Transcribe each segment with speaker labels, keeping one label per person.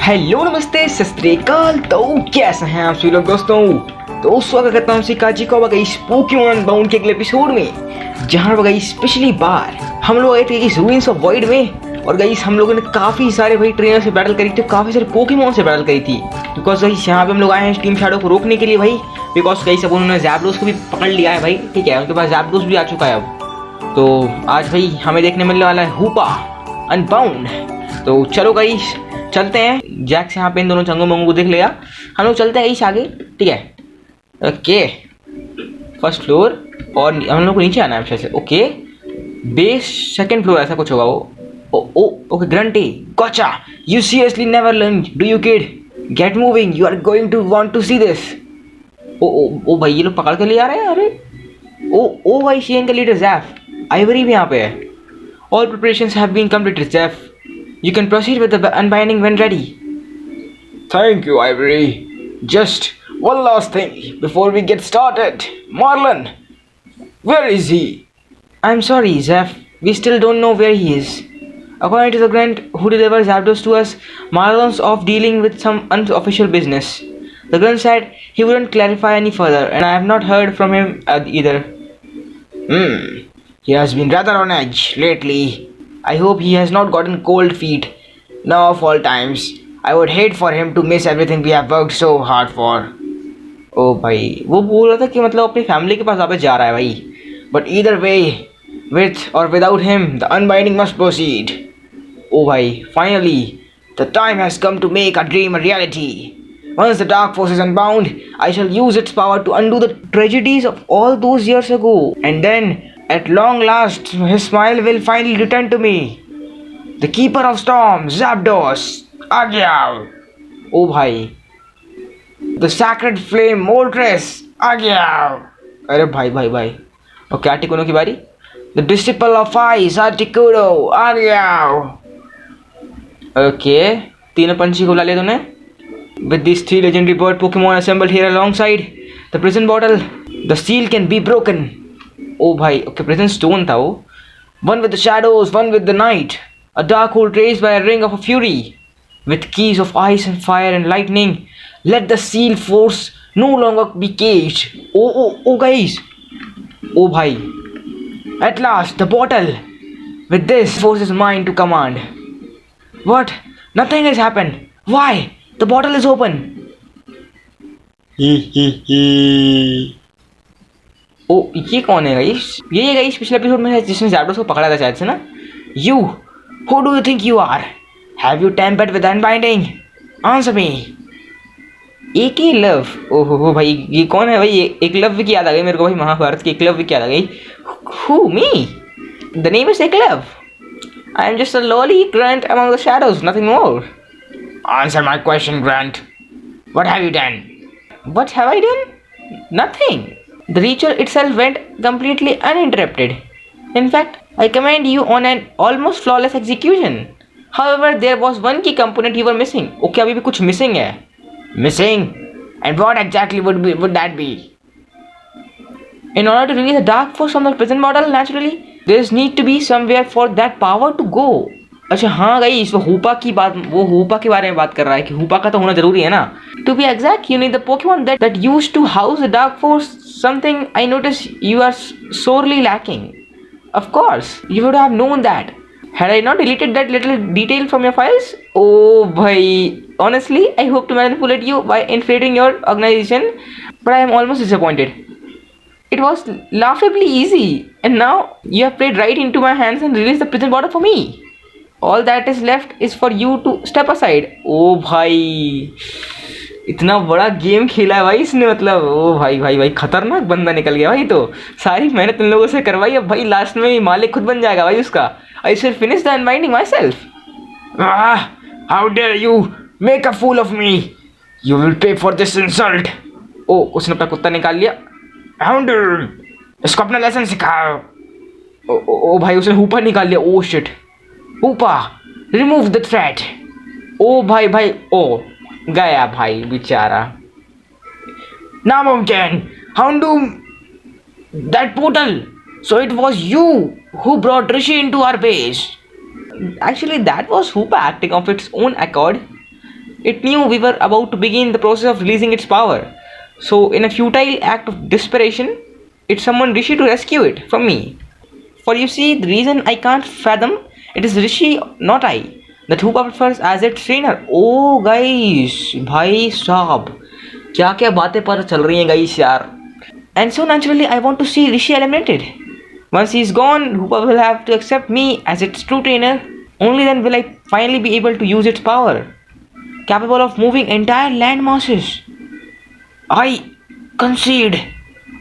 Speaker 1: Hello नमस्ते सत श्री अकाल। तो कैसे हैं आप सभी लोग दोस्तों। तो स्वागत करता हूँ काजी को गाइस पोकेमॉन अनबाउंड के अगले एपिसोड में, जहाँ पर गाइस पिछली बार हम लोग आए थे इस रूइंस ऑफ वॉइड में। और गाइस हम लोगों ने काफ़ी सारे भाई ट्रेनर से बैटल करी थी, काफ़ी सारे पोकेमॉन से बैटल करी थी। बिकॉज गाइस यहाँ पे हम लोग आए हैं टीम शैडो को रोकने के लिए भाई। बिकॉज गाइस अब उन्होंने ज़ैप्डोस को भी पकड़ लिया है भाई, ठीक है, उनके पास ज़ैप्डोस भी आ चुका है अब। तो आज भाई हमें देखने मिलने वाला है हुपा अनबाउंड। तो चलो गाइस चलते हैं। जैक्स यहाँ पे इन दोनों चंगो मंगो को देख लिया, हम लोग चलते हैं गाइस आगे, ठीक है। ओके फर्स्ट फ्लोर और हम लोग को नीचे आना है अच्छे से। ओके बेस सेकंड फ्लोर ऐसा कुछ होगा वो। ओ okay grunty gotcha, you seriously never learn do you kid, get moving, you are going to want to see this. ओ भाई ये लोग पकड़ के ले आ रहे हैं। अरे ओ भाई शेन का लीडर जैफ आइवरी भी यहाँ पे है। All preparations have been completed Jeff, you can proceed with the unbinding when ready. Thank you, Ivory. Just one last thing before we get started. Marlon, where is he? I'm sorry, Zeph. We still don't know where he is. According to the Grunt who delivers Zapdos to us, Marlon's off dealing with some unofficial business. The Grunt said he wouldn't clarify any further, and I have not heard from him either. He has been rather on edge lately. I hope he has not gotten cold feet now of all times. I would hate for him to miss everything we have worked so hard for. ओ भाई वो बोल रहा था कि मतलब अपनी family के पास वापस जा रहा है भाई। But either way, with or without him, the unbinding must proceed. ओ भाई finally, the time has come to make our dream a reality. Once the dark force is unbound, I shall use its power to undo the tragedies of all those years ago. And then at long last, his smile will finally return to me. The keeper of storms, Zapdos, आ गया। ओ भाई, the sacred flame, Moltres, आ गया। अरे भाई भाई भाई। Okay Articuno की बारी। The disciple of ice, Articuno, आ गया। ओके तीनों पंछी को ला लिया तूने। With these three legendary bird Pokemon assembled here alongside the prison bottle, the seal can be broken. ओ भाई ओके प्रेजेंट स्टोन था वो। One with the shadows, one with the night, a dark hole traced by a ring of a fury, with keys of ice and fire and lightning, let the seal force no longer be caged. ओ guys, ओ भाई at last the bottle, with this force is mine to command. What, nothing has happened, why, the bottle is open. ओ ये कौन है guys? ये guys पिछले episode में है जिसने ज़ैप्डोस को पकड़ा था शायद से ना। You who do you think you are, have you tampered with unbinding, answer me. एक ही लव, ओहो भाई ये कौन है भाई? एकलव्य की याद आ गई मेरे को भाई, महाभारत की एकलव्य की याद आ गई। Who me? The name is Ekalav. I am just a lowly grunt among the shadows, nothing more. Answer my question grunt, what have you done? What have I done? Nothing. The ritual itself went completely uninterrupted. In fact, I commend you on an almost flawless execution. However, there was one key component you were missing. Okay, अभी भी कुछ missing है. Missing? And what exactly would that be? In order to release the dark force from the prison bottle, naturally, there is need to be somewhere for that power to go. अच्छा हाँ guys, वो हुपा की बात, वो हुपा के बारे में बात कर रहा है कि हुपा का तो होना जरूरी है ना। To be exact, you need the Pokemon that used to house the Dark Force. Something I notice you are sorely lacking. Of course, you would have known that. Had I not deleted that little detail from your files? Oh भाई, honestly, I hope to manipulate you by inflating your organization, but I am almost disappointed. It was laughably easy, and now you have played right into my hands and released the prison bottle for me. All that is left is for you to step aside. ओ भाई इतना बड़ा game खेला है भाई इसने, मतलब ओ भाई भाई भाई खतरनाक बंदा निकल गया भाई। तो सारी मेहनत इन लोगों से करवाई, अब भाई लास्ट में मालिक खुद बन जाएगा भाई उसका। I should finish the unbinding myself. How dare you make a fool of me, you will pay for this insult. ओ उसने अपना कुत्ता निकाल लिया। हाउंड, इसको अपना लेसन सिखाओ। ओ भाई उसने हुपा निकाल लिया। ओ shit, Hoopa remove the threat. ओ भाई भाई, ओ गया भाई बेचारा। नामुमकिन, undo that portal, so it was you who brought Rishi into our base. Actually, that was Hoopa acting of its own accord. It knew we were about to begin the process of releasing its power. So, in a futile act of desperation, it summoned Rishi to rescue it from me. For you see, the reason I can't fathom, it is Rishi, not I, that Hoopa prefers as its trainer. Oh guys, भाई साहब, क्या क्या बातें पर चल रही हैं guys यार. And so naturally, I want to see Rishi eliminated. Once he is gone, Hoopa will have to accept me as its true trainer. Only then will I finally be able to use its power, capable of moving entire land masses. I concede.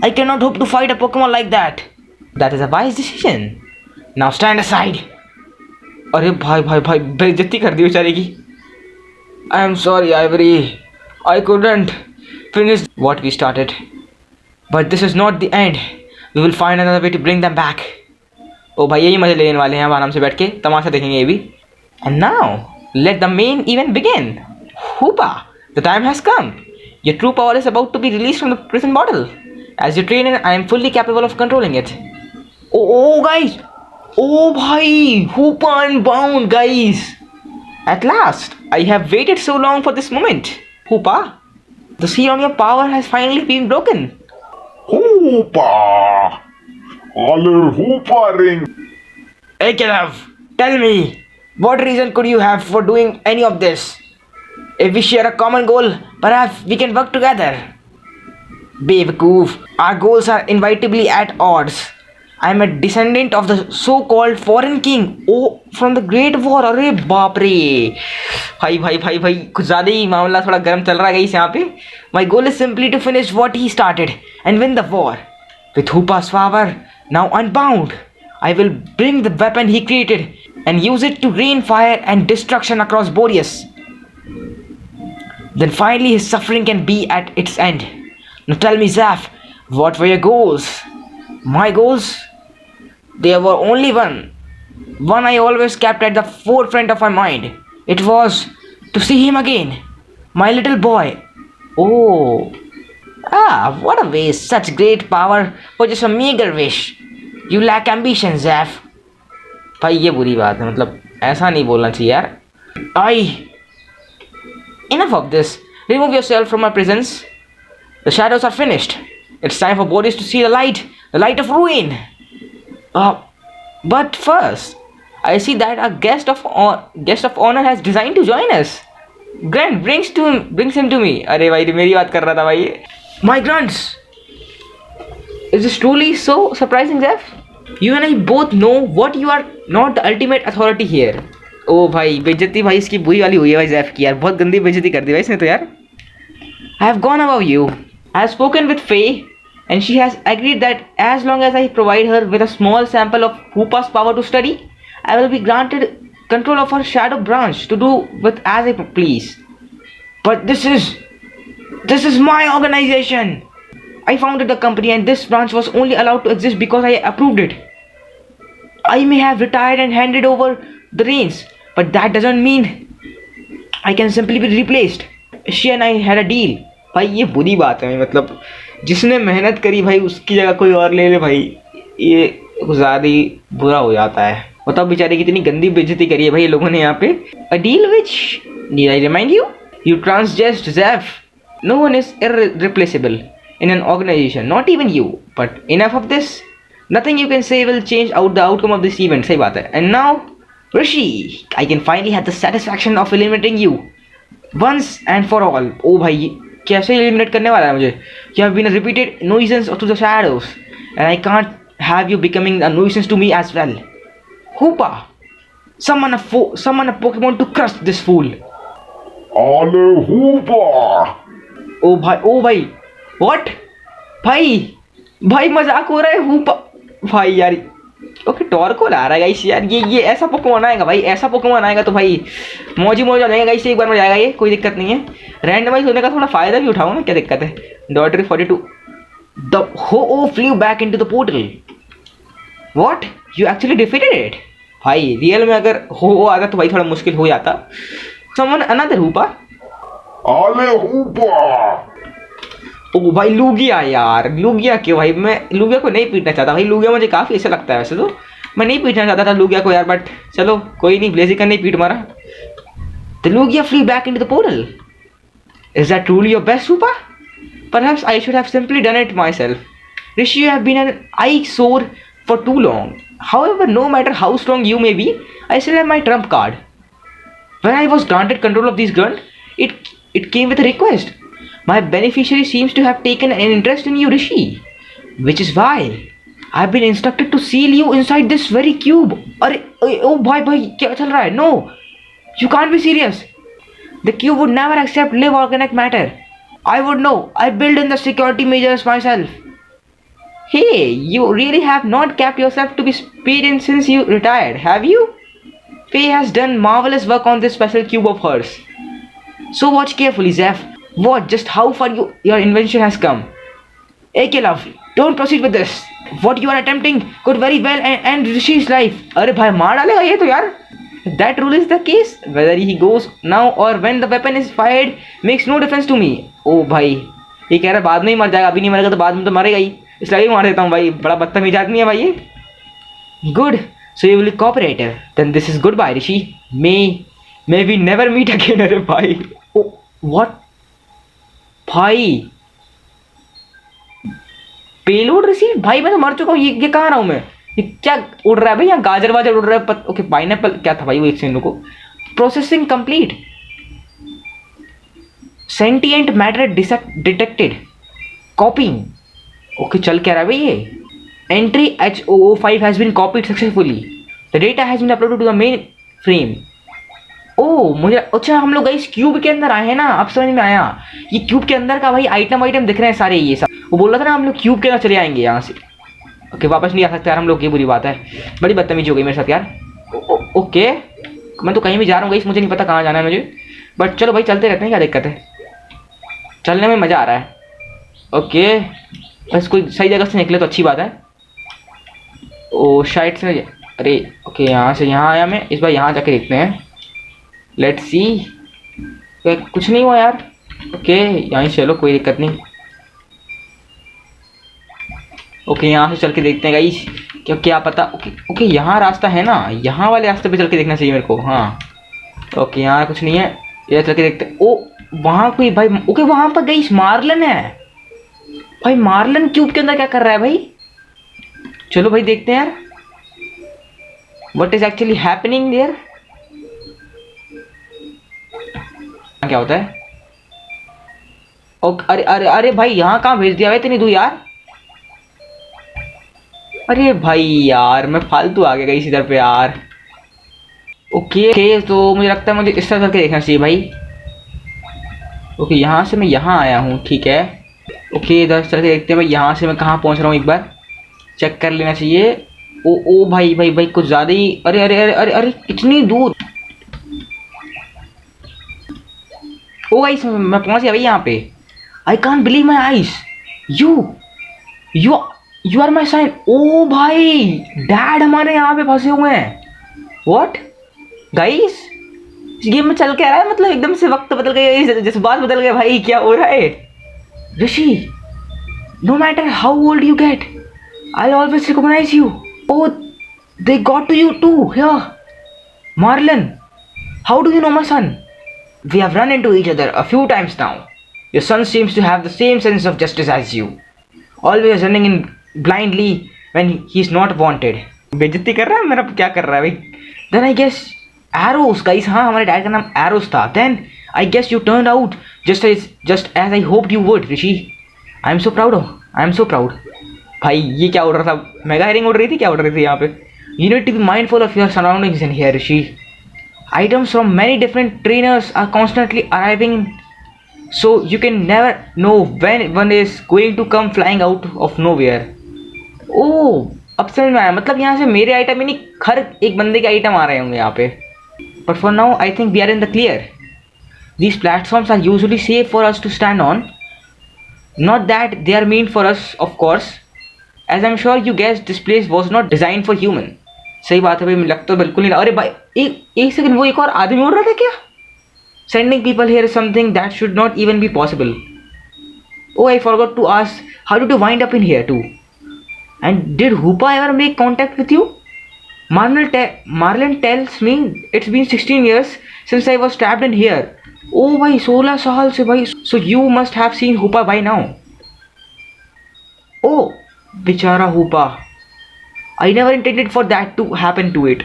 Speaker 1: I cannot hope to fight a Pokemon like that. That is a wise decision. Now stand aside. अरे भाई भाई भाई बेइज्जती कर दी बेचारे की. I am sorry, Ivory. I couldn't finish what we started. But this is not the end. We will find another way to bring them back. ओ भाई यही मजे लेने वाले हैं हम आराम से बैठ के तमाशा देखेंगे ये भी. And now let the main event begin. Hoopa, the time has come. Your true power is about to be released from the prison bottle. As your trainer, I am fully capable of controlling it. Oh guys. Oh bhai, Hoopa Unbound guys. At last, I have waited so long for this moment. Hoopa, the seal on your power has finally been broken.
Speaker 2: Hoopa! Alle Hoopa ring!
Speaker 1: Hey Kedav, tell me, what reason could you have for doing any of this? If we share a common goal, perhaps we can work together. Bewakoof, our goals are inevitably at odds. I am a descendant of the so-called foreign king. Oh, from the Great War. अरे बाप रे भाई भाई भाई भाई कुछ ज़्यादा ही मामला थोड़ा गर्म चल रहा है इस यहाँ पे. My goal is simply to finish what he started and win the war. With Hoopa's power now unbound, I will bring the weapon he created and use it to rain fire and destruction across Boreas. Then finally his suffering can be at its end. Now tell me, Zaf, what were your goals? My goals? There were only one. One I always kept at the forefront of my mind. It was to see him again. My little boy. Oh. What a waste. Such great power for just a meager wish. You lack ambition, Zaf. भाई ये बुरी बात है, मतलब ऐसा नहीं बोलना चाहिए यार. Enough of this. Remove yourself from my presence. The shadows are finished. It's time for Boris to see the light of ruin. But first, I see that a guest of honor has designed to join us. Grunt brings him to me. अरे भाई मेरी बात कर रहा था भाई. My grunts. Is this truly so surprising, Zef? You and I both know what you are not the ultimate authority here. ओ भाई बेइज्जती भाई इसकी बुरी वाली हुई है भाई ज़ैफ की यार. बहुत गंदी बेइज्जती कर दी भाई इसने तो यार. I have gone above you. I have spoken with Faye, and she has agreed that as long as I provide her with a small sample of Hoopa's power to study, I will be granted control of her shadow branch to do with as I please. But this is my organization. I founded the company, and this branch was only allowed to exist because I approved it. I may have retired and handed over the reins, but that doesn't mean I can simply be replaced. She and I had a deal. भाई ये बुरी बात है, मतलब जिसने मेहनत करी भाई उसकी जगह कोई और ले ले भाई, ये ज़्यादा ही बुरा हो जाता है. बताओ बेचारे कितनी गंदी बेइज्जती करी है भाई ये लोगों ने यहाँ पे. A deal which, need I remind you? You transgest Zef. No one is irreplaceable in an organization, not even you. But enough of this. Nothing you can say will change the outcome of this event. सही बात है. And now, Rishi, I can finally have the satisfaction of eliminating you once and for all. ओ भाई कैसे eliminate करने वाला है मुझे? You have been a repeated nuisance to the shadows, and I can't have you becoming a nuisance to me as well. Hoopa, summon a Pokemon to crush this fool.
Speaker 2: Alle Hoopa!
Speaker 1: ओ भाई, what? भाई मजाक हो रहा है. Hoopa भाई यार. Okay टॉर्को ला रहा है गाइस यार. ये ऐसा पोकेमॉन आएगा भाई, ऐसा पोकेमॉन आएगा तो भाई मौज हो जाएगा गाइस. एक बार में जाएगा ये, कोई दिक्कत नहीं है. रैंडमाइज होने का थोड़ा फायदा भी उठाओ ना, क्या दिक्कत है. डॉटर 42 द हो flu back into the portal. What, you actually defeated it. भाई रियल में अगर हो आता तो भाई थोड़ा मुश्किल हो जाता. Someone another Hoopa.
Speaker 2: Alle Hoopa!
Speaker 1: ओ भाई लूगिया यार. लूगिया क्यों भाई? मैं लूगिया को नहीं पीटना चाहता भाई. लूगिया मुझे काफ़ी अच्छा लगता है वैसे तो. मैं नहीं पीटना चाहता था लूगिया को यार, बट चलो कोई नहीं. ब्लेजिकन नहीं पीट मारा. The Lugia flew back into the portal. Is that truly your best, Hoopa? Perhaps I should have simply done it myself. Rishi, you have been an eyesore for too long. However, no matter how strong you may be, I still have my trump card. When I was granted control of this grunt, it came with a request. My beneficiary seems to have taken an interest in you, Rishi. Which is why I've been instructed to seal you inside this very cube. Oh bhai, क्या चल रहा है? No, you can't be serious. The cube would never accept live organic matter. I would know. I built in the security measures myself. Hey, you really have not kept yourself to be experienced since you retired, have you? Faye has done marvelous work on this special cube of hers. So watch carefully, Zeph. Watch just how far your invention has come. AK love, don't proceed with this. What you are attempting could very well end Rishi's life. अरे भाई मार डालेगा ये तो यार. If that rule is the case, whether he goes now or when the weapon is fired makes no difference to me. Oh भाई, ये कह रहा है बाद में ही मर जाएगा, अभी नहीं मरेगा तो बाद में तो मरेगा ही. इसलिए भी मार देता हूँ भाई, बड़ा बदतमीज आदमी है भाई ये. Good, so you will be cooperative. Then this is goodbye, Rishi. May we never meet again. अरे भाई. Oh, what? भाई. पेलोड रिसीव भाई, मैं तो मर चुका हूँ. ये कहाँ रहा हूँ मैं? ये क्या उड़ रहा है भाई? यहाँ गाजर वाजर उड़ रहा है. ओके, पाइनएप्पल क्या था भाई वो? एक सेकंड को. Processing complete. Sentient matter detected. Copying. Okay, चल क्या रहा है भाई ये? Entry H005 has been copied successfully. The data has been uploaded to the mainframe. ओ मुझे अच्छा, हम लोग इस क्यूब के अंदर आए हैं ना, अब समझ में आया. ये क्यूब के अंदर का भाई आइटम दिख रहे हैं सारे. ये सब वो बोल रहा था ना, हम लोग क्यूब के अंदर चले आएंगे यहाँ से. ओके, वापस नहीं आ सकते यार हम लोग, ये बुरी बात है. बड़ी बदतमीजी हो गई मेरे साथ यार. ओके, मैं तो कहीं भी जा रहा हूँ, मुझे नहीं पता कहाँ जाना है मुझे. बट चलो भाई, चलते रहते हैं, क्या दिक्कत है. चलने में मज़ा आ रहा है. ओके, बस कोई सही जगह से निकले तो अच्छी बात है. ओ शायद से, अरे ओके, यहाँ से यहाँ आया मैं. इस बार यहाँ जाके देखते हैं. Let's see. कुछ नहीं हुआ यार. ओके, यहाँ चलो, कोई दिक्कत नहीं. ओके, यहाँ से चल के देखते हैं गाइस, क्या पता. ओके, यहाँ रास्ता है ना, यहाँ वाले रास्ते पे चल के देखना चाहिए मेरे को. हाँ ओके, यहाँ कुछ नहीं है, ये चल के देखते हैं. ओ वहाँ कोई भाई. ओके, वहाँ पर गाइस मार्लन है भाई. मार्लन क्यूब के अंदर क्या कर रहा है भाई? चलो भाई देखते हैं यार, what is actually happening there. क्या होता है? ओके, अरे भाई, यहाँ कहाँ भेज दिया भाई इतनी दूर यार. अरे भाई यार, मैं फालतू आ गया इस इधर पे यार. ओके, तो मुझे लगता है मुझे इस तरह करके देखना चाहिए भाई. ओके, यहाँ से मैं यहाँ आया हूँ, ठीक है. ओके, इधर चल के देखते हैं भाई, यहाँ से मैं कहाँ पहुँच रहा हूँ, एक बार चेक कर लेना चाहिए. ओ भाई कुछ ज़्यादा ही. अरे इतनी दूर. ओ गाइस, मैं पहुँच गया भाई यहाँ पे. I can't believe my eyes. You are my son. ओ भाई, डैड हमारे यहाँ पे फंसे हुए हैं. व्हाट गाइस, गेम में चल क्या रहा है? मतलब एकदम से वक्त बदल गया, जज्बात बदल गए भाई. क्या हो रहा है? Rishi, no matter how old you get, I always recognise you. ओ they got to you too here. Marlon, how do you know my son? We have run into each other a few times now. Your son seems to have the same sense of justice as you. Always running in blindly when he's not wanted. बेइज्जती कर रहा है मेरा, क्या कर रहा है भाई? Then I guess Arrows, guys. हाँ, हमारे डैड का नाम Arrows था. Then I guess you turned out just as I hoped you would, Rishi. I am so proud. भाई ये क्या उड़ रहा था? मेगा हेरिंग उड़ रही थी, क्या उड़ रही थी यहाँ पे? You need to be mindful of your surroundings in here, Rishi. Items from many different trainers are constantly arriving, so you can never know when one is going to come flying out of nowhere. Oh, अब समझ में आया. मतलब यहाँ से मेरे item ही नहीं, हर एक बंदे के आइटम आ रहे होंगे यहाँ पे. But for now, I think we are in the clear. These platforms are usually safe for us to stand on. Not that they are meant for us, of course. As I'm sure you guessed, this place was not designed for human. सही बात है भाई, लगता तो बिल्कुल नहीं. अरे भाई, एक सेकंड, वो एक और आदमी उड़ रहा था क्या? Sending people here is something that should not even be possible. Oh, I forgot to ask, how did you wind up in here too? And did Hoopa ever make contact with you? Marlon tells me it's been 16 years since I was trapped in here. Oh भाई 16 साल से भाई. So you must have seen Hoopa by now. Oh, बिचारा Hoopa. I never intended for that to happen to it.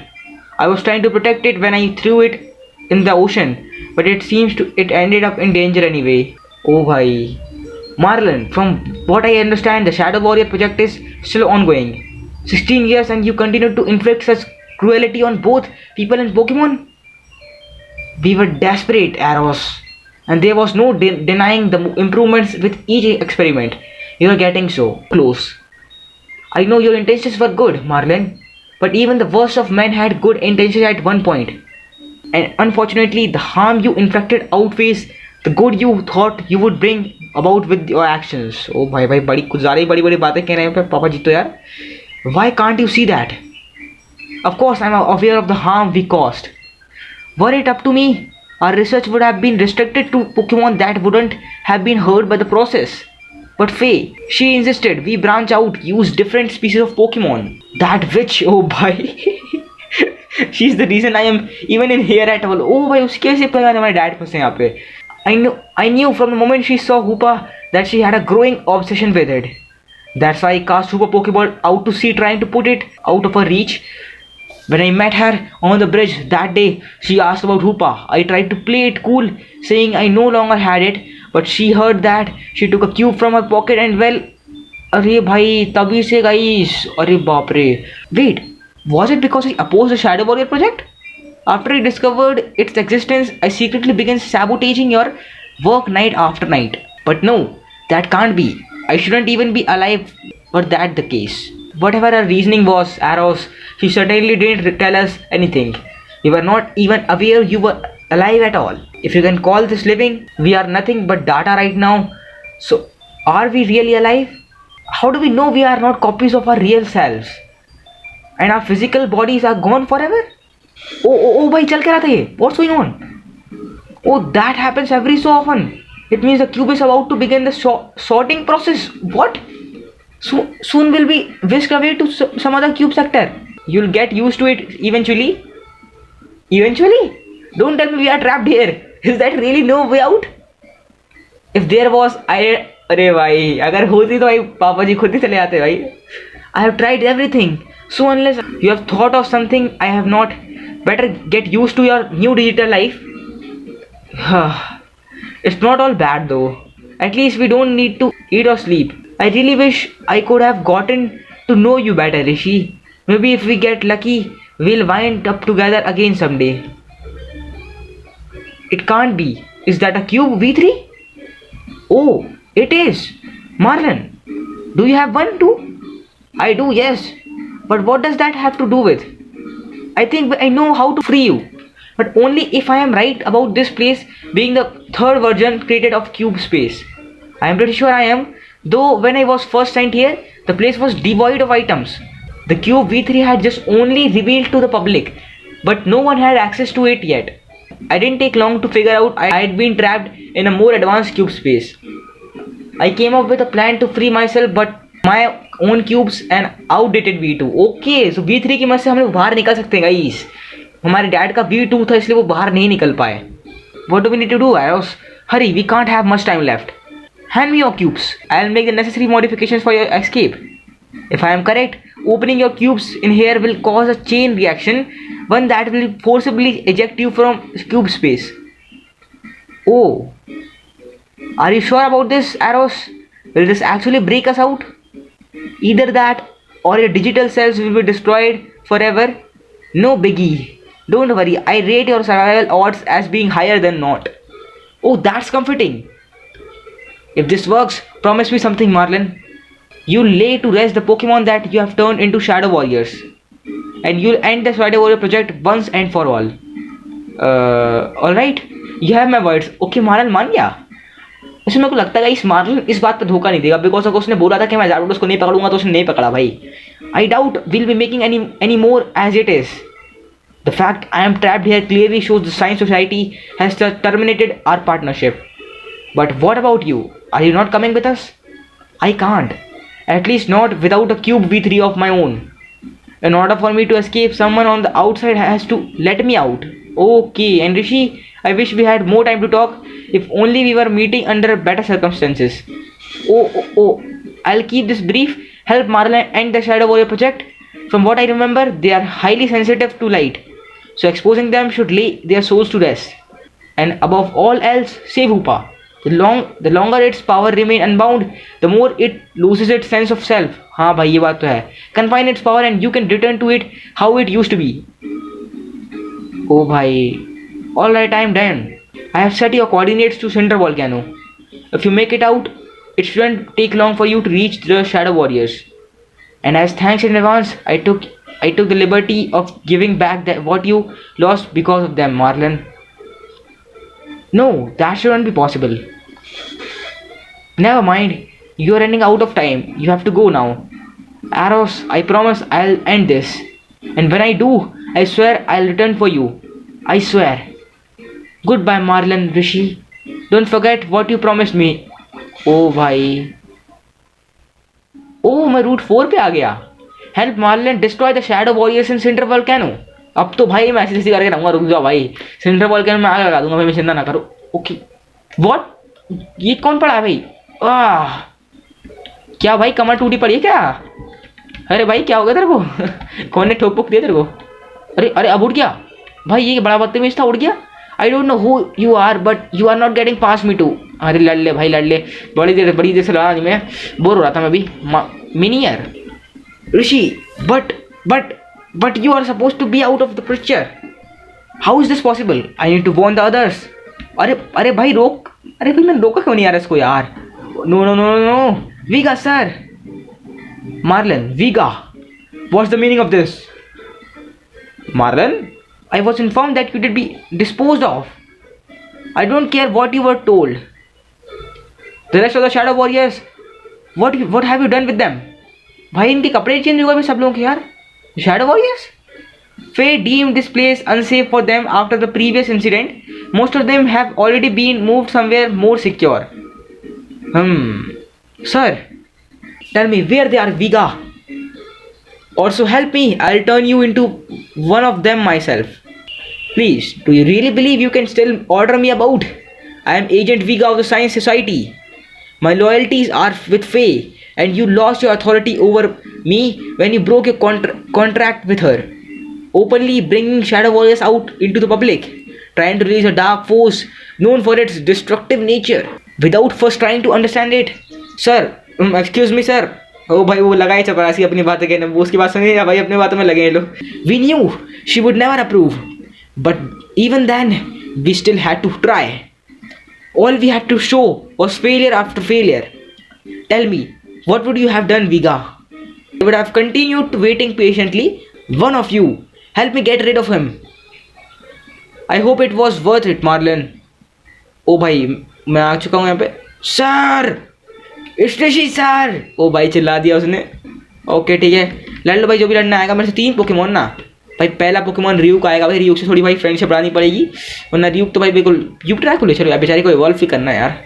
Speaker 1: I was trying to protect it when I threw it in the ocean, but it ended up in danger anyway. Oh bhai. Marlon, from what I understand, the Shadow Warrior project is still ongoing. 16 years and you continue to inflict such cruelty on both people and Pokemon? We were desperate, Arrows, and there was no denying the improvements with each experiment. You are getting so close. I know your intentions were good, Marlon, but even the worst of men had good intentions at one point. And unfortunately, the harm you inflicted outweighs the good you thought you would bring about with your actions. Oh भाई भाई बड़ी कुछ ज़्यादा ही बड़ी बातें कह रहे हैं पापा जी तो यार. Why can't you see that? Of course, I'm aware of the harm we caused. Were it up to me, our research would have been restricted to Pokemon that wouldn't have been hurt by the process. But Faye, she insisted we branch out, use different species of Pokemon. That witch, oh bhai. She's the reason I am even in here at all. Oh bhai, उसके कैसे पता हमारे dad फंसे यहाँ पे. I knew from the moment she saw Hoopa that she had a growing obsession with it. That's why I cast Hoopa Pokeball out to sea, trying to put it out of her reach. When I met her on the bridge that day, she asked about Hoopa. I tried to play it cool, saying I no longer had it, but she heard that. She took a cube from her pocket and well, अरे भाई तभी से guys, अरे बाप रे. Wait, was it because I opposed the Shadow Warrior project? After I discovered its existence, I secretly began sabotaging your work night after night. But no, that can't be. I shouldn't even be alive were that the case. Whatever her reasoning was, Arrows, she certainly didn't tell us anything. We were not even aware you were alive at all. If you can call this living, we are nothing but data right now. So, are we really alive? How do we know we are not copies of our real selves? And our physical bodies are gone forever? Oh, bhai, chal kya raha tha ye? What's going on? Oh, that happens every so often. It means the cube is about to begin the sorting process. What? Soon we'll be whisked away to some other cube sector. You'll get used to it eventually. Eventually? Don't tell me we are trapped here. Is that really no way out? If there was, अरे भाई अगर होती तो भाई पापा जी खुद ही चले आते भाई. I have tried everything. So unless you have thought of something I have not, better get used to your new digital life. It's not all bad though. At least we don't need to eat or sleep. I really wish I could have gotten to know you better, Rishi. Maybe if we get lucky, we'll wind up together again someday. It can't be. Is that a cube V3? Oh, it is. Marlon, do you have one too? I do, yes. But what does that have to do with? I think I know how to free you. But only if I am right about this place being the third version created of cube space. I am pretty sure I am. Though when I was first sent here, the place was devoid of items. The cube V3 had just only revealed to the public, but no one had access to it yet. I didn't take long to figure out I had been trapped in a more advanced cube space. I came up with a plan to free myself, but my own cubes and outdated V2. Okay, so V3 की मदद से हम लोग बाहर निकल सकते हैं guys. हमारे डैड का V2 था इसलिए वो बाहर नहीं निकल पाए. What do we need to do, Arrows? Hurry, we can't have much time left. Hand me your cubes. I'll make the necessary modifications for your escape. If I am correct, opening your cubes in here will cause a chain reaction, one that will forcibly eject you from cube space. Oh, are you sure about this, Arrows? Will this actually break us out? Either that or your digital selves will be destroyed forever. No biggie. Don't worry, I rate your survival odds as being higher than not. Oh, that's comforting. If this works, promise me something, Marlon. You'll lay to rest the Pokemon that you have turned into Shadow Warriors. And you'll end the Shadow Warrior project once and for all. Alright, you have my words. Okay, Marlon मान गया. वैसे मेरे को लगता है इस Marlon इस बात पे धोखा नहीं देगा, बिकॉज अगर उसने बोला था कि मैं ज़ारोडोस को नहीं पकड़ूंगा तो उसने नहीं पकड़ा भाई. I doubt we'll be making any more as it is. The fact I am trapped here clearly shows the Science Society has terminated our partnership. But what about you? Are you not coming with us? I can't. At least not without a cube V3 of my own. In order for me to escape, someone on the outside has to let me out. Okay, and Rishi, I wish we had more time to talk. If only we were meeting under better circumstances. Oh, I'll keep this brief. Help Marlon end the Shadow Warrior project. From what I remember, they are highly sensitive to light. So exposing them should lay their souls to rest. And above all else, save Hoopa. The longer its power remain unbound, the more it loses its sense of self. हाँ भाई ये बात तो है. Confine its power and you can return to it how it used to be. Oh bhai. Alright, I'm done. I have set your coordinates to Center Volcano. If you make it out, it shouldn't take long for you to reach the Shadow Warriors. And as thanks in advance, I took the liberty of giving back what you lost because of them, Marlon. No, that shouldn't be possible. Never mind, you are running out of time. You have to go now. Arrows, I promise I'll end this. And when I do, I swear I'll return for you. I swear. Goodbye, Marlon, Rishi. Don't forget what you promised me. Oh भाई. Oh, मैं root 4 पे आ गया. Help Marlon destroy the Shadow Warriors in Cinder Volcano. अब तो भाई मैं ऐसे करके रहूँगा. रुक जाओ भाई. Cinder Volcano में आग लगा दूंगा भाई. मैं चिंता ना करो. ओके. What? ये कौन पड़ा है भाई? क्या भाई कमर टूटी पड़ी है क्या? अरे भाई क्या हो गया तेरे को? कौन ने ठोक पोक दिया तेरे को? अरे अब उड़ गया भाई. ये बड़ा बदतमीज था, उड़ गया. I don't know who you are, but you are not getting past me too. अरे लड़ ले भाई लड़ ले. बड़ी देर से लड़ा नहीं. मैं बोर हो रहा था मैं भी. Minier. Rishi, but you are supposed to be out of the picture. How is this possible? I need to warn the others. अरे भाई रोक. अरे भाई मैं रोका क्यों नहीं आ रहा इसको यार? No. Viga sir. Marlon, Viga. What's the meaning of this? Marlon, I was informed that you did be disposed of. I don't care what you were told. The rest of the Shadow Warriors, what have you done with them? भाई इनके कपड़े change हो गए भी सब लोगों के यार. Shadow Warriors? Fate deemed this place unsafe for them after the previous incident. Most of them have already been moved somewhere more secure. Sir, tell me where they are, Viga. Also help me. I'll turn you into one of them myself. Please, do you really believe you can still order me about? I am Agent Viga of the Science Society. My loyalties are with Faye, and you lost your authority over me when you broke your contract with her. Openly bringing Shadow Warriors out into the public, trying to release a dark force known for its destructive nature, without first trying to understand it. Sir, excuse me sir. ओ भाई वो लगाए चपरासी अपनी बातें कहने. वो उसकी बात सुनिए या भाई अपनी बातों में लगे लोग. We knew she would never approve, but even then we still had to try. All we had to show was failure after failure. Tell me, what would you have done, Viga? I would have continued waiting patiently. One of you, help me get rid of him. I hope it was worth it, Marlon. ओ भाई मैं आ चुका हूँ यहाँ पे. Sir Rishi sir. ओ भाई चिल्ला दिया उसने. ओके ठीक है लड़ लो भाई जो भी लड़ना आएगा. मेरे से 3 पोकेमोन ना भाई. पहला पोकेमोन रियूक आएगा भाई. रियूक से थोड़ी भाई फ्रेंडशिप बढ़ानी पड़ेगी वरना रियूक तो भाई बिल्कुल. यूट्राक को ले चलो यार. बेचारे को इवॉल्व भी करना है यार.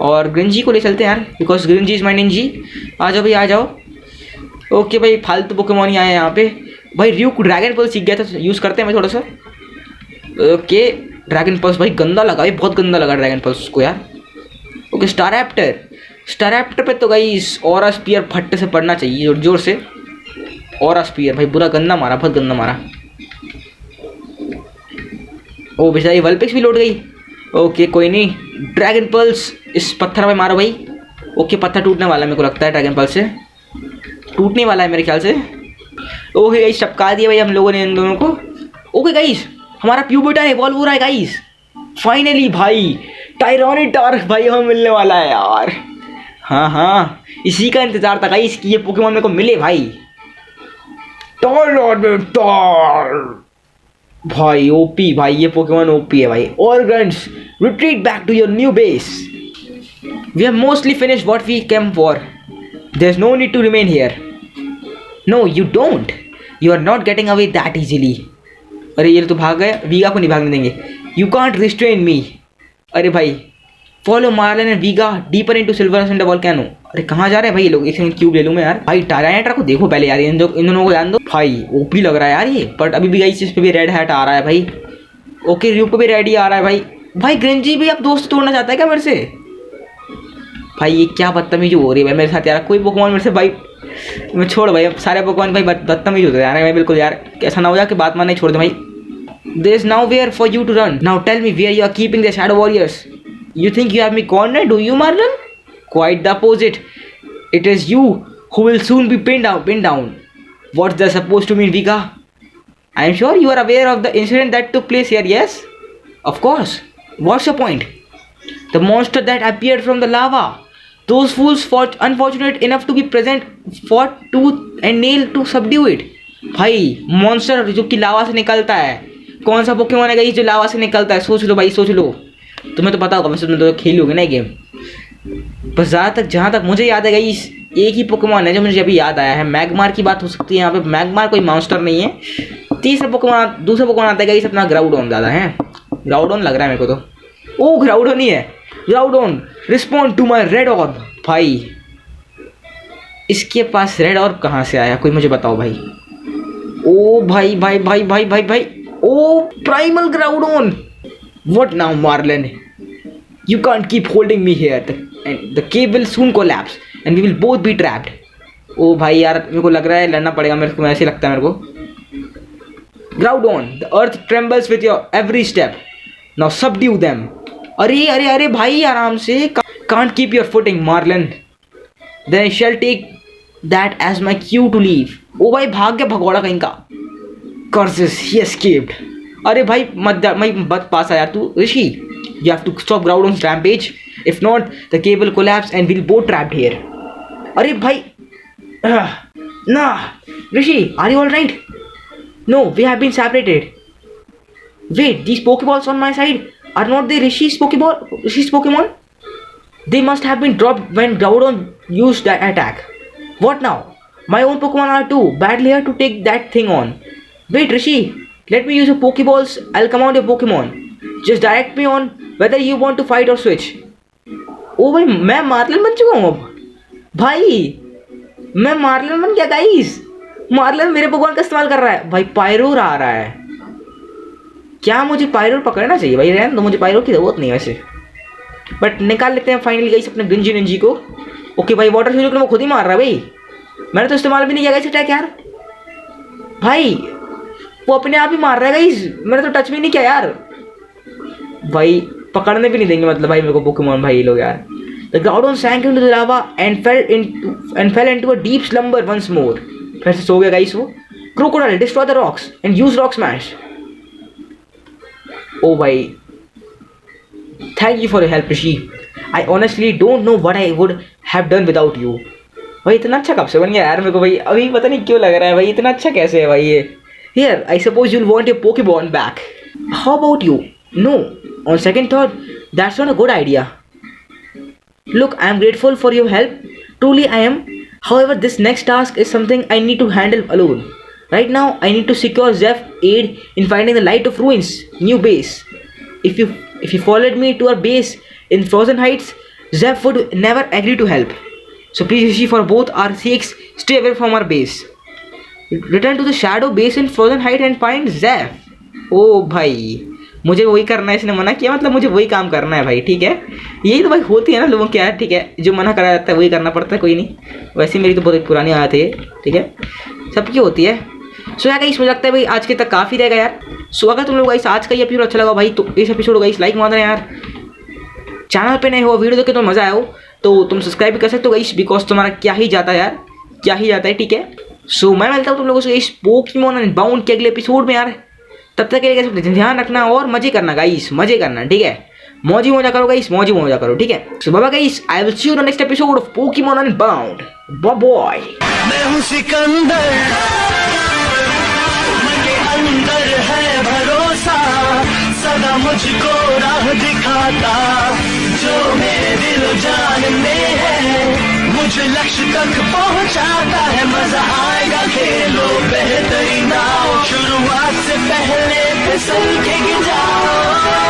Speaker 1: और ग्रिंजी को ले चलते हैं यार बिकॉज ग्रिंजी इज माई निंजी. आ जाओ भाई आ जाओ. ओके भाई फालतू पोकेमोन ही आए यहाँ पे भाई. रियूक ड्रैगन पल्स सीख गया था. यूज़ करते हैं भाई थोड़ा सा. ओके ड्रैगन पल्स भाई गंदा लगा भाई. बहुत गंदा लगा ड्रैगन पल्स को यार. ओके स्टारैप्टर पे तो गाइस ऑरा स्पीयर फट्टे से पड़ना चाहिए जोर से. ऑरा स्पीयर भाई बुरा गंदा मारा. बहुत गंदा मारा. ओ बेचारी वल्पिक्स भी लौट गई. ओके कोई नहीं. ड्रैगन पल्स इस पत्थर पे मारो भाई. ओके पत्थर टूटने वाला है मेरे को लगता है. ड्रैगन पल्स से टूटने वाला है मेरे ख्याल से. ओके गाइस टपका दिया भाई हम लोगों ने इन दोनों को. ओके गाइस हमारा प्यूबर्टा इवॉल्व हो रहा है गाइस. फाइनली भाई टायरोनिटार भाई हमें मिलने वाला है यार. हाँ इसी का इंतजार था गाइस कि ये पोकेमॉन मेरे को मिले भाई. टायरोनिटार भाई ओपी भाई. ये पोकेमॉन ओपी है भाई. All grunts retreat back to your new base. We have mostly finished what we came for. There is no need to remain here. No you don't. You are not getting away that easily. अरे ये तो भाग गया. वीगा को नहीं भागने देंगे. You can't restrain me. अरे भाई follow Marlon and Vega deeper into Silver Centre Volcano. अरे कहाँ जा रहे हैं भाई ये लोग. एक सेकंड क्यूब ले लूँ मैं यार. भाई टायरोनिटार को देखो पहले यार. इन दोनों को जान दो भाई. ओपी लग रहा है यार ये. बट अभी भी गाइस इस पे भी रेड हैट आ रहा है भाई. ओके र्यूप भी रेडी आ रहा है भाई। भाई ग्रेंजी भी अब दोस्त तोड़ना चाहता है क्या मेरे से? भाई ये क्या बदतमीजी हो रही है भाई मेरे साथ यार। कोई पोकेमॉन मेरे से भाई, मैं छोड़ भाई, अब सारे पोकेमॉन भाई बदतमीज होते हैं यार। बिल्कुल यार, ऐसा ना हो जाए कि बात मानने छोड़ दे भाई। There is nowhere for you to run. Now tell me where you are keeping the Shadow Warriors. You think you have me cornered, do you, Marlon? Quite the opposite. It is you who will soon be pinned down. What's that supposed to mean, Vika? I am sure you are aware of the incident that took place here, yes? Of course. What's your point? The monster that appeared from the lava. Those fools fought unfortunate enough to be present fought tooth and nail to subdue it. भाई monster जो कि लावा से निकलता है, कौन सा Pokemon है guys जो लावा से निकलता है? सोच लो भाई, सोच लो। तुम्हें तो पता होगा, वैसे तुमने तो खेली होगी ना गेम। बस जहाँ तक मुझे याद है गाइस, एक ही पोकेमॉन है जो मुझे अभी याद आया है। मैगमार की बात हो सकती है यहाँ पे। मैगमार कोई मॉन्स्टर नहीं है। दूसरा पोकेमॉन आता है गाइस अपना ग्राउडोन। ज़्यादा है ग्राउडोन लग रहा है मेरे को तो। ओ ग्राउडोन ही है। Groudon respond to my red orb. भाई इसके पास रेड ऑर्ब कहाँ से आया, कोई मुझे बताओ भाई। ओ भाई भाई भाई भाई भाई भाई, ओ primal ग्राउडोन। What now, Marlon? You can't keep holding me here. The cave will soon collapse and we will both be trapped. ओ भाई यार मेरे को लग रहा है लड़ना पड़ेगा मेरे को, ऐसे लगता है मेरे को। Groudon, the earth trembles with your every step. Now subdue them. अरे अरे अरे भाई आराम से। Can't keep your footing, Marlon. Then I shall take that as my cue to leave. ओ भाई भाग गया भगोड़ा कहीं का। Curses, he escaped. अरे भाई मत पास आ यार तू। ऋषि, you have to stop Groudon's rampage. If not, the cave will collapse and we'll both trapped here. अरे भाई ना ऋषि, are you all right? No, we have been separated. Wait, these Pokeballs on my side are not they Rishi's Pokemon? They must have been dropped when Groudon used that attack. What now? My own Pokemon are too badly here to take that thing on. Wait, Rishi, let me use your Pokeballs. I'll command your Pokemon. Just direct me on whether you want to fight or switch. ओ भाई मैं Marlon बन चुका हूँ अब। भाई मैं Marlon बन गया गाइस। मार्लन मेरे Pokemon का इस्तेमाल कर रहा है। भाई पायरोर आ रहा है। क्या मुझे पायरोर पकड़ना चाहिए भाई? रहने दो, मुझे पायरोर की जरूरत नहीं है वैसे। बट निकाल लेते हैं फाइनली गाइस अपने ग्रिंजी को। ओके भाई वाटर फ्यूजन को खुद ही मार रहा है भाई। मैंने तो इस्तेमाल भी नहीं किया गाइस अटैक यार। भाई वो अपने आप ही मार रहा है गाइस, मैंने तो टच भी नहीं किया यार। भाई पकड़ने भी नहीं देंगे मतलब भाई मेरे को पोकेमॉन भाई लोग यार। The Groudon sank into the lava and fell into a deep slumber once more. फिर से सो गया गाइस वो। Crocodile, destroy the rocks and use rock smash. ओ भाई thank you for your help Rishi. I honestly don't know what I would have done without you. भाई इतना अच्छा कब से बन गया यार मेरे को भाई, अभी पता नहीं क्यों लग रहा है भाई इतना अच्छा कैसे है भाई ये। Here, I suppose you'll want your Pokemon back. How about you? No, on second thought, that's not a good idea. Look, I am grateful for your help. Truly I am. However, this next task is something I need to handle alone. Right now, I need to secure Zeph's aid in finding the Light of Ruins' new base. If you followed me to our base in Frozen Heights, Zeph would never agree to help. So please, Rishi, for both our sakes, stay away from our base. Return to the Shadow Base in Frozen Heights and find Zeph. ओ भाई मुझे वही करना है, इसने मना किया मतलब मुझे वही काम करना है भाई। ठीक है, यही तो भाई होती है ना लोगों की यार। ठीक है, जो मना करा जाता है वही करना पड़ता है, कोई नहीं। वैसे मेरी तो बहुत पुरानी आदत है, ठीक है, सबकी होती है। सो यार गाइस मुझे लगता है भाई आज के तक काफ़ी रहेगा यार। सो अगर तुम लोग गाइस आज का ये एपिसोड अच्छा लगा भाई तो इस एपिसोड गाइस लाइक मार देना यार। चैनल पे नए हो, वीडियो देख के तो मज़ा आया हो तो तुम सब्सक्राइब भी कर सकते हो गाइस, बिकॉज तुम्हारा क्या ही जाता है यार, क्या ही जाता है। ठीक है, सो मैं मिलता हूँ तुम लोगों से इस पोकेमॉन अनबाउंड के अगले एपिसोड में यार। तब तक के लिए ध्यान रखना और मजे करना गाइस, मजे करना। ठीक है, मौजी मौजा करो गाइस, मौजी मौजा करो। ठीक है, so bye guys, I will see you in the next episode of Pokemon Unbound. Bye bye.
Speaker 3: मैं हूं सिकंदर, मेरे अंदर है भरोसा, सदा मुझको राह दिखाता, जो मेरे दिल जान में है मुझे लक्ष्य तक पहुंचाता है। मजा आएगा खेलो बेहतरीन आओ, शुरुआत से पहले फिसल के जाओ।